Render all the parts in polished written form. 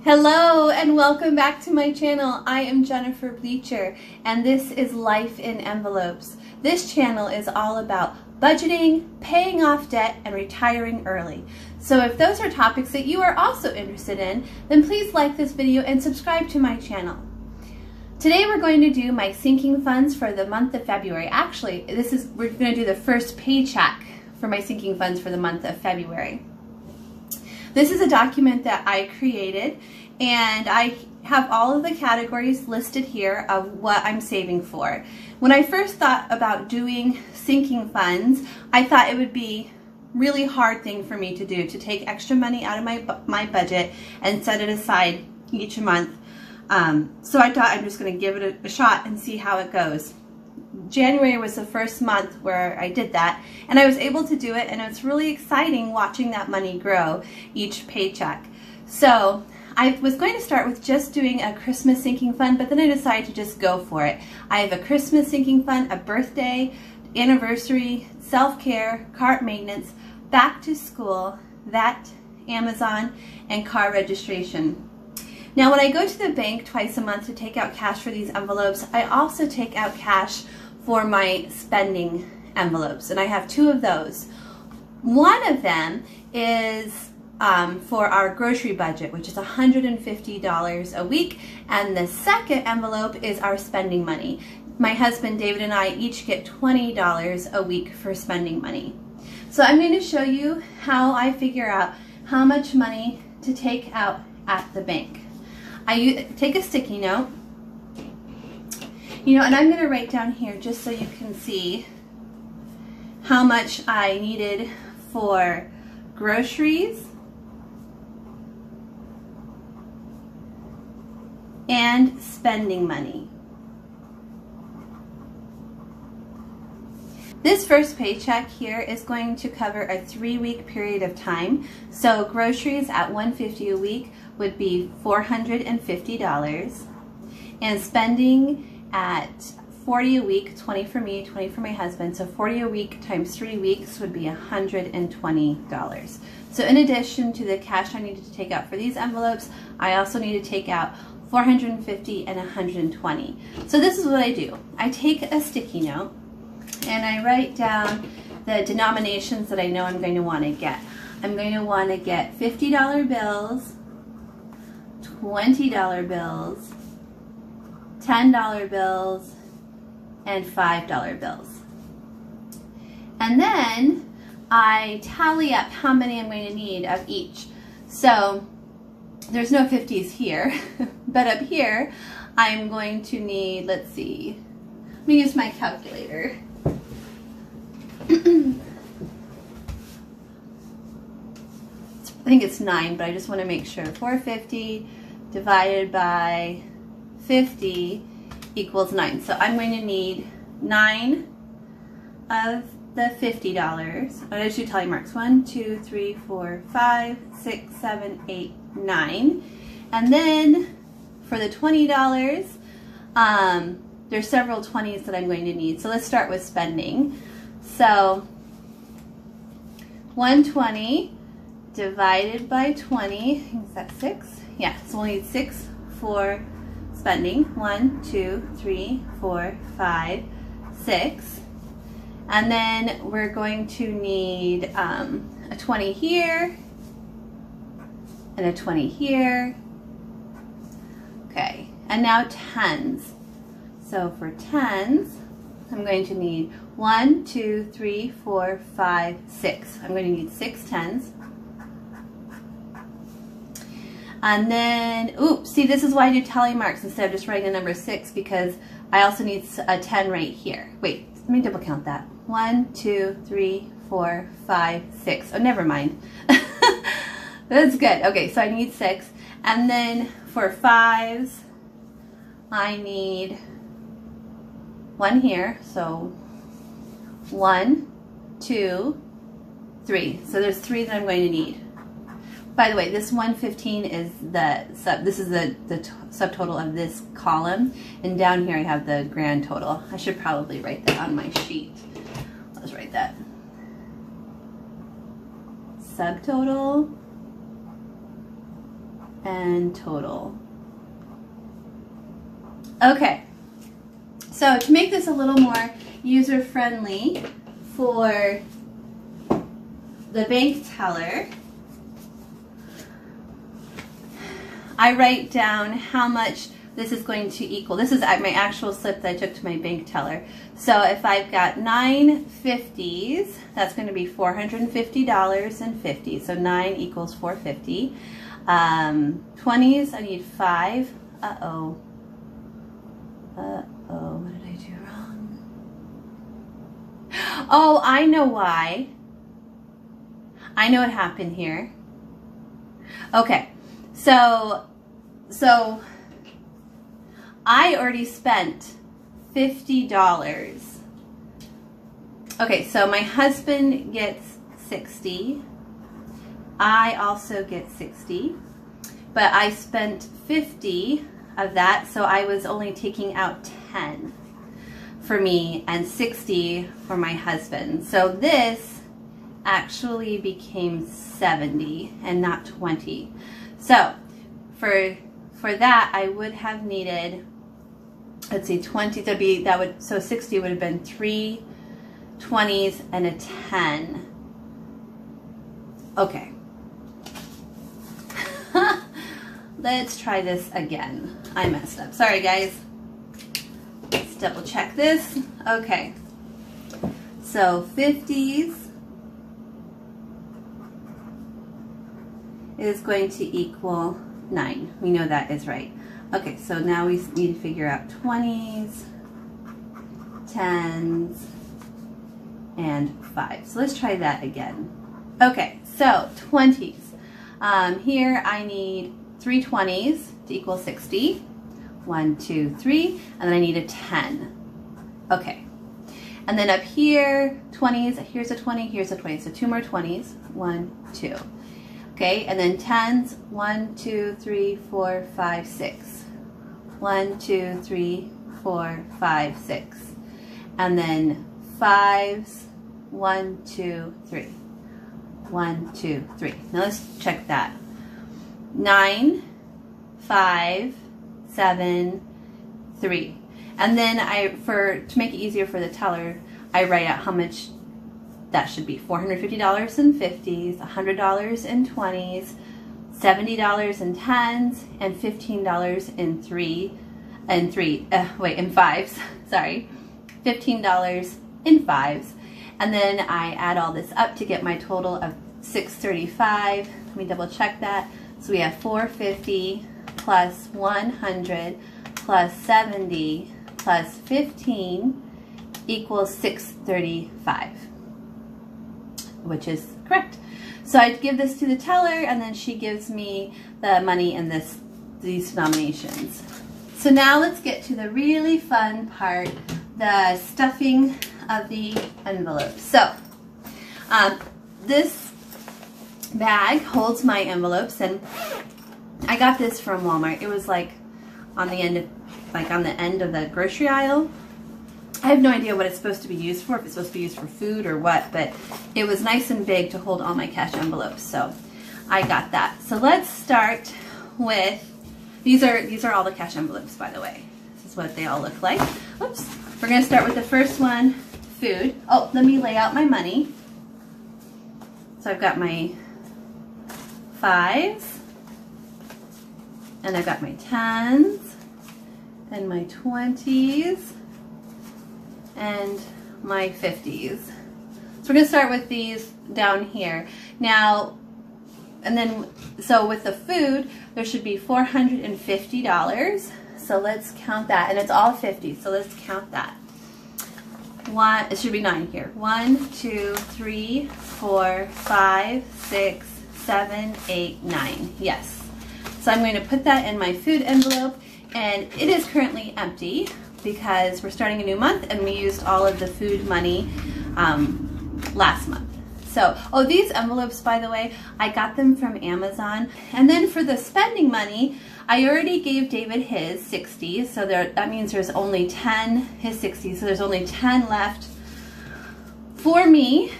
Hello and welcome back to my channel. I am Jennifer Bleacher and this is Life in Envelopes. This channel is all about budgeting, paying off debt, and retiring early. So if those are topics that you are also interested in, then please like this video and subscribe to my channel. Today we're going to do my sinking funds for the month of February. Actually, we're going to do the first paycheck for my sinking funds for the month of February. This is a document that I created, and I have all of the categories listed here of what I'm saving for. When I first thought about doing sinking funds, I thought it would be a really hard thing for me to do, to take extra money out of my budget and set it aside each month. So I thought I'm just going to give it a shot and see how it goes. January was the first month where I did that, and I was able to do it, and it's really exciting watching that money grow each paycheck. So I was going to start with just doing a Christmas sinking fund, but then I decided to just go for it. I have a Christmas sinking fund, a birthday, anniversary, self-care, car maintenance, back to school, vet, Amazon, and car registration. Now when I go to the bank twice a month to take out cash for these envelopes, I also take out cash for my spending envelopes, and I have two of those. One of them is for our grocery budget, which is $150 a week, and the second envelope is our spending money. My husband David and I each get $20 a week for spending money. So I'm going to show you how I figure out how much money to take out at the bank. I take a sticky note, and I'm going to write down here just so you can see how much I needed for groceries and spending money. This first paycheck here is going to cover a 3-week period of time. So groceries at $150 a week would be $450, and spending at $40 a week, 20 for me, 20 for my husband, so 40 a week times 3 weeks would be $120. So in addition to the cash I needed to take out for these envelopes, I also need to take out $450 and $120. So this is what I do. I take a sticky note and I write down the denominations that I know I'm going to want to get. I'm going to want to get $50 bills, $20 bills, $10 bills, and $5 bills. And then I tally up how many I'm going to need of each. So there's no 50s here, but up here I'm going to need, let's see, let me use my calculator. I think it's 9, but I just want to make sure. 450 divided by 50 equals 9. So I'm going to need 9 of the $50. I'm going to do tally marks. 1, 2, 3, 4, 5, 6, 7, 8, 9. And then for the $20, there's several 20s that I'm going to need. So let's start with spending. So 120 divided by 20, I think that's 6. Yeah, so we'll need 6 for spending. 1, 2, 3, 4, 5, 6. And then we're going to need a 20 here and a 20 here. Okay, and now tens. So for tens, I'm going to need 1, 2, 3, 4, 5, 6. I'm going to need 6 tens. And then, oops, see, this is why I do tally marks instead of just writing the number 6, because I also need a 10 right here. Wait, let me double count that. 1, 2, 3, 4, 5, 6. Oh, never mind. That's good. Okay, so I need 6. And then for 5s, I need 1 here. So 1, 2, 3. So there's 3 that I'm going to need. By the way, this 115 is the subtotal of this column, and down here I have the grand total. I should probably write that on my sheet. Let's write that. Subtotal and total. Okay, so to make this a little more user-friendly for the bank teller, I write down how much this is going to equal. This is my actual slip that I took to my bank teller. So if I've got 9 50s, that's going to be $450.50. So 9 equals 450. 20s, I need 5. Uh-oh. Uh-oh, what did I do wrong? Oh, I know why. I know what happened here. Okay, so I already spent $50. Okay, so my husband gets 60. I also get 60, but I spent 50 of that, so I was only taking out 10 for me and 60 for my husband. So this actually became 70 and not 20. So for that I would have needed, let's see, 20, so 60 would have been 3 20s and a 10. Okay. Let's try this again. I messed up. Sorry, guys. Let's double check this. Okay. So 50s is going to equal 9. We know that is right. Okay, so now we need to figure out 20s, 10s, and 5s. So let's try that again. Okay, so 20s. Here I need 3 20s to equal 60. 1, 2, 3, and then I need a 10. Okay. And then up here, 20s, here's a 20, here's a 20. So 2 more 20s. 1, 2. Okay, and then 10s, 1, 2, 3, 4, 5, 6. 1, 2, 3, 4, 5, 6. And then 5s, 1, 2, 3. 1, 2, 3. Now let's check that. 9, 5, 7, 3. And then to make it easier for the teller, I write out how much that should be. $450 in 50s, $100 in 20s, $70 in 10s, and $15 in 5s. Sorry, $15 in 5s. And then I add all this up to get my total of $635. Let me double check that. So we have $450 plus 100 plus 70 plus 15 equals $635, which is correct. So I give this to the teller, and then she gives me the money in these denominations. So now let's get to the really fun part, the stuffing of the envelope. So this bag holds my envelopes, and I got this from Walmart. It was like on the end of the grocery aisle. I have no idea what it's supposed to be used for, if it's supposed to be used for food or what, but it was nice and big to hold all my cash envelopes, so I got that. So let's start with, these are all the cash envelopes, by the way. This is what they all look like. Oops. We're going to start with the first one, food. Oh, let me lay out my money. So I've got my 5s, and I've got my 10s, and my 20s, and my 50s. So we're going to start with these down here. Now, and then, so with the food, there should be $450. So let's count that, and it's all 50, so let's count that. It should be 9 here. 1, 2, 3, 4, 5, 6, 7, 8, 9. Yes. So I'm going to put that in my food envelope, and it is currently empty because we're starting a new month and we used all of the food money last month. So, oh, these envelopes, by the way, I got them from Amazon. And then for the spending money, I already gave David his 60s, so that means there's only 10, his 60s, so there's only 10 left for me.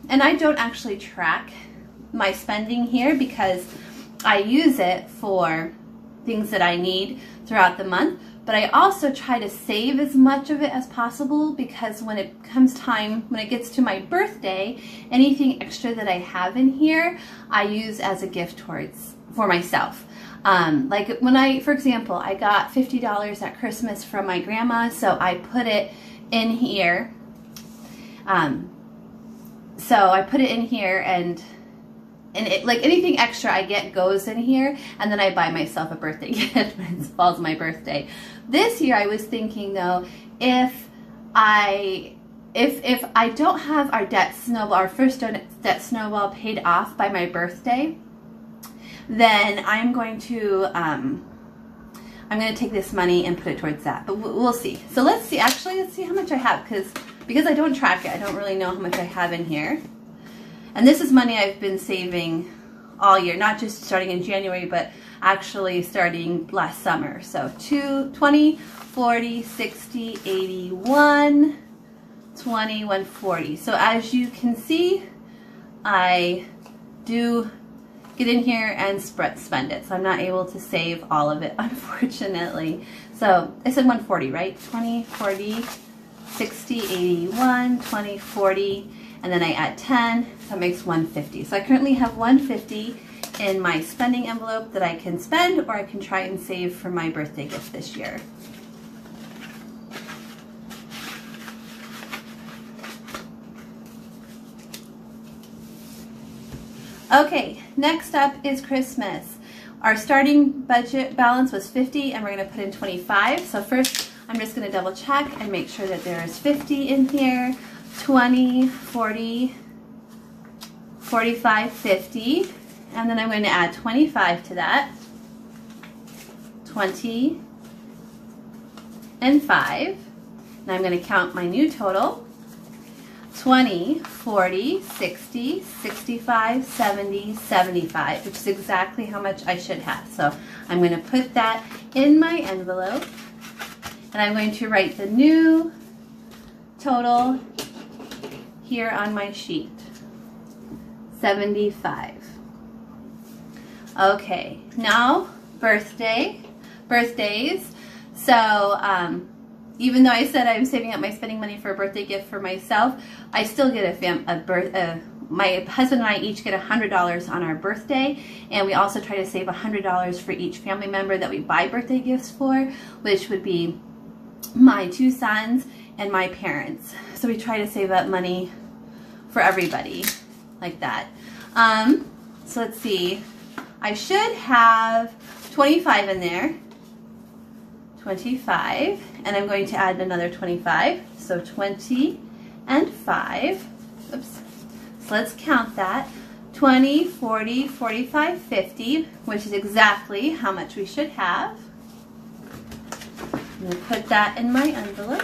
And I don't actually track my spending here because I use it for things that I need throughout the month, but I also try to save as much of it as possible, because when it comes time, when it gets to my birthday, anything extra that I have in here, I use as a gift for myself. Like when for example, I got $50 at Christmas from my grandma, so I put it in here. So I put it in here, and it, like anything extra I get goes in here, and then I buy myself a birthday gift when it falls my birthday. This year I was thinking though, if I don't have our first debt snowball paid off by my birthday, then I'm going to take this money and put it towards that. But we'll see. So let's see. Actually, let's see how much I have, because I don't track it. I don't really know how much I have in here. And this is money I've been saving all year, not just starting in January, but actually starting last summer. So 20, 40, 60, 81, 20, 140. So as you can see, I do get in here and spend it. So I'm not able to save all of it, unfortunately. So I said 140, right? 20, 40, 60, 81, 20, 40, and then I add 10, that makes 150. So I currently have 150 in my spending envelope that I can spend, or I can try and save for my birthday gift this year. Okay, next up is Christmas. Our starting budget balance was 50, and we're going to put in 25. So first, I'm just going to double check and make sure that there is 50 in here, 20, 40, 45, 50, and then I'm going to add 25 to that, 20, and 5. Now I'm going to count my new total, 20, 40, 60, 65, 70, 75, which is exactly how much I should have. So I'm going to put that in my envelope, and I'm going to write the new total here on my sheet, 75. Okay, now birthdays. So even though I said I'm saving up my spending money for a birthday gift for myself, I still get my husband and I each get $100 on our birthday, and we also try to save $100 for each family member that we buy birthday gifts for, which would be my 2 sons and my parents. So we try to save up money for everybody like that. So let's see. I should have 25 in there. 25, and I'm going to add another 25. So 20 and 5. Oops. So let's count that. 20, 40, 45, 50, which is exactly how much we should have. I'm going to put that in my envelope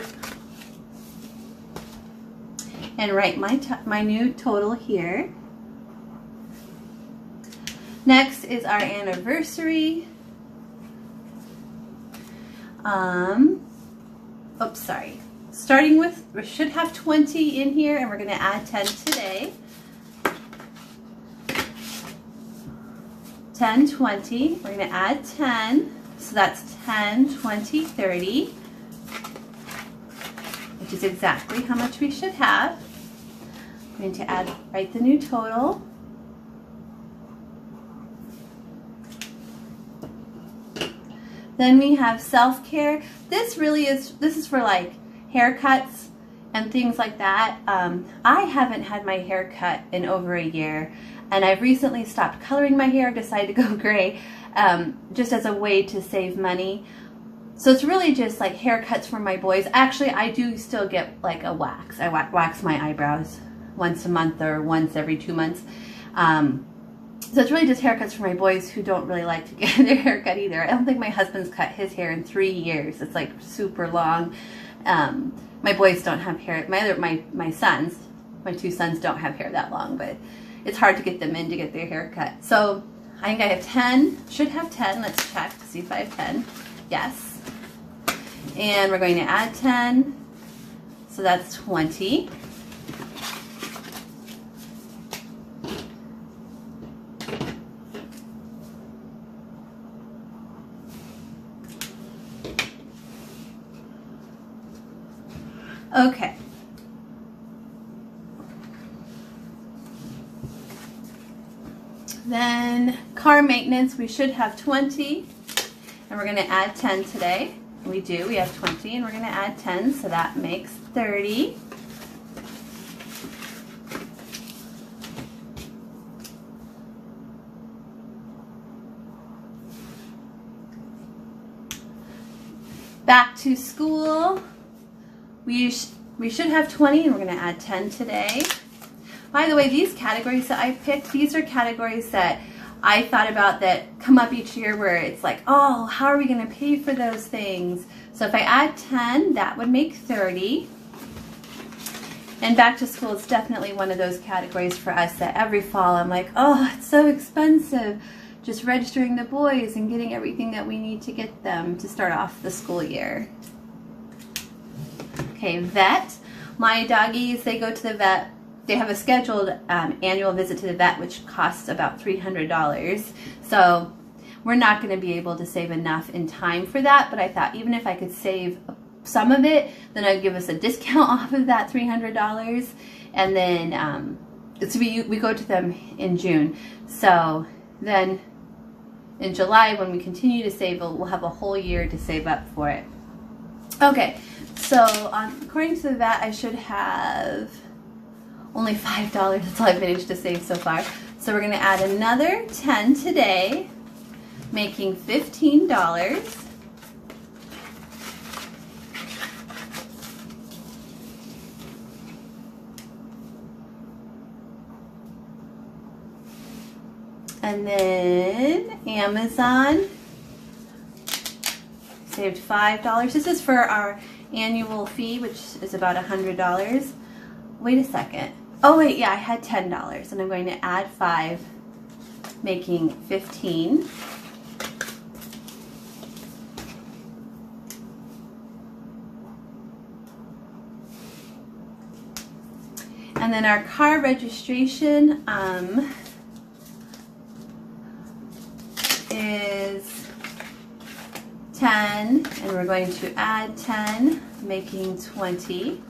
and write my new total here. Next is our anniversary. Oops, sorry. Starting with, we should have 20 in here, and we're going to add 10 today. 10, 20. We're going to add 10. So that's 10, 20, 30, which is exactly how much we should have. I'm going to write the new total. Then we have self-care. This is for like haircuts and things like that. I haven't had my hair cut in over a year, and I've recently stopped coloring my hair, decided to go gray, just as a way to save money. So it's really just like haircuts for my boys. Actually, I do still get like a wax. I wax my eyebrows once a month or once every 2 months. So it's really just haircuts for my boys who don't really like to get their hair cut either. I don't think my husband's cut his hair in 3 years. It's like super long. My boys don't have hair. My sons, my 2 sons don't have hair that long, but it's hard to get them in to get their hair cut. So I think I have 10, should have 10. Let's check to see if I have 10. Yes. And we're going to add 10. So that's 20. Okay. Then car maintenance, we should have 20, and we're going to add 10 today. We do, we have 20, and we're going to add 10, so that makes 30. Back to school, we should have 20, and we're going to add 10 today. By the way, these categories that I picked, these are categories that I thought about that come up each year where it's like, oh, how are we going to pay for those things? So if I add 10, that would make 30. And back to school is definitely one of those categories for us that every fall I'm like, oh, it's so expensive. Just registering the boys and getting everything that we need to get them to start off the school year. Okay, vet. My doggies, they go to the vet. They have a scheduled annual visit to the vet, which costs about $300. So we're not going to be able to save enough in time for that, but I thought even if I could save some of it, then I'd give us a discount off of that $300. And then so we go to them in June. So then in July, when we continue to save, we'll have a whole year to save up for it. Okay, so according to the vet, I should have only $5. That's all I've managed to save so far. So we're going to add another 10 today, making $15. And then Amazon, saved $5. This is for our annual fee, which is about $100. Wait a second. Oh wait, yeah, I had $10, and I'm going to add 5, making 15. And then our car registration is 10, and we're going to add 10, making 20.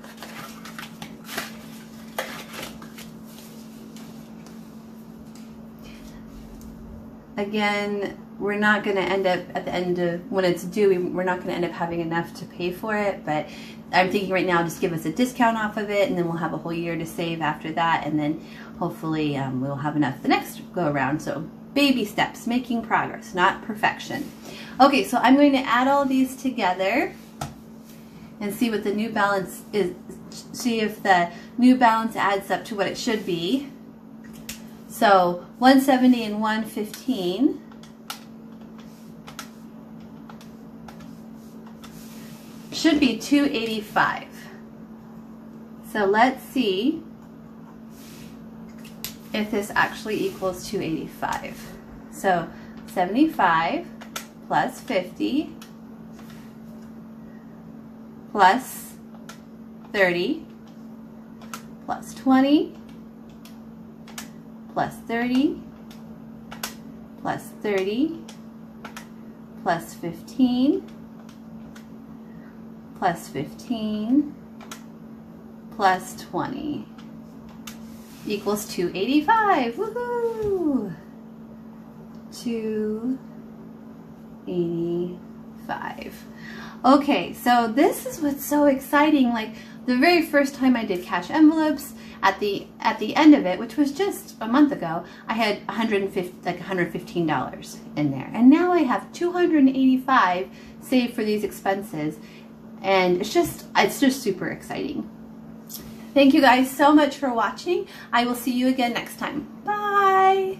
Again, we're not going to end up at the end of, when it's due, we're not going to end up having enough to pay for it, but I'm thinking right now just give us a discount off of it, and then we'll have a whole year to save after that, and then hopefully we'll have enough the next go around. So baby steps, making progress, not perfection. Okay, so I'm going to add all these together and see what the new balance is, see if the new balance adds up to what it should be. So 170 and 115 should be 285. So let's see if this actually equals 285. So 75 plus 50 plus 30 plus 20 plus 30 plus 30 plus 15 plus 15 plus 20 equals 285. Woohoo! 285. Okay, so this is what's so exciting. Like the very first time I did cash envelopes, at the end of it, which was just a month ago, I had $115 in there, and now I have $285 saved for these expenses, and it's just super exciting. Thank you guys so much for watching. I will see you again next time. Bye.